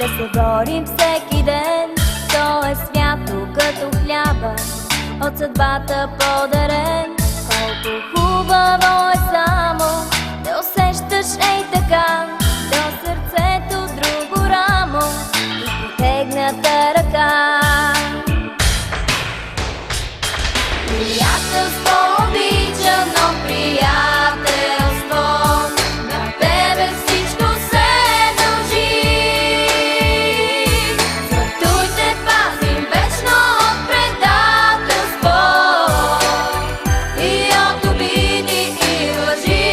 се борим всеки ден. То е свято като хляба, от съдбата подарен. Колко хубаво е само да усещаш ей така до сърцето друго рамо и протегната ръка. Приятелство обичано, приятелство, на тебе всичко се дължи. Зато те пазим вечно от предателство и от обиди и лъжи.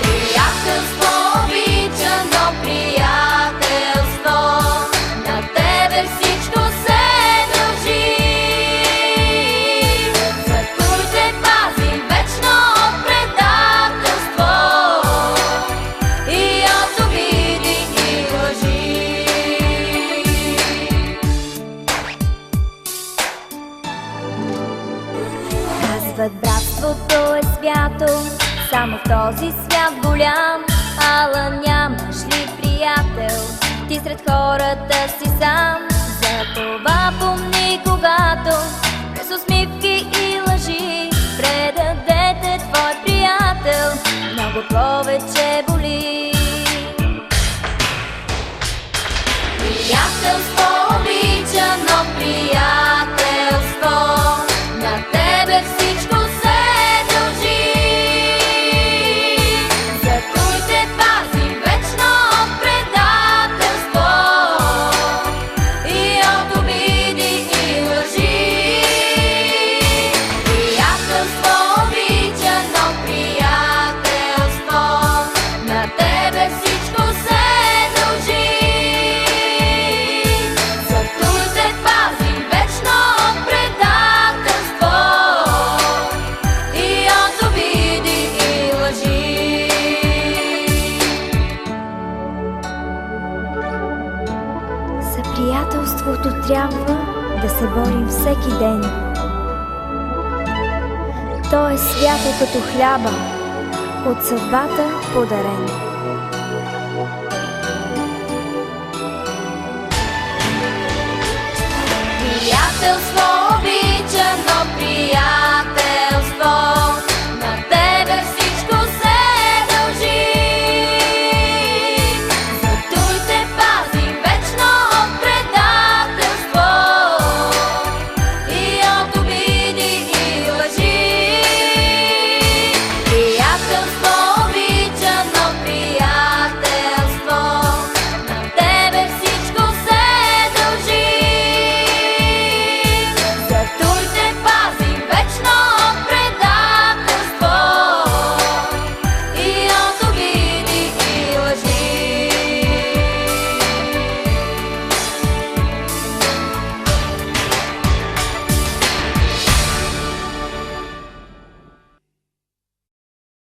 Приятелство обичано, приятелство, на тебе всичко се дължи. Братството е свято, само в този свят голям. Ала нямаш ли приятел, ти сред хората си сам? Затова помни, когато през усмивки и лъжи предадете твой приятел, много повече боли. Приятелство обичано, приятелство, на тебе всичко се дължи. Зато те пазим вечно от предателство и от обиди и лъжи. Приятелство обичано, приятелство, на тебе всичко се дължи. Зато те пазим вечно от предателство и от обиди и лъжи. За приятелството трябва да се борим всеки ден. То е свято като хляба, от съдбата подарен. Приятелство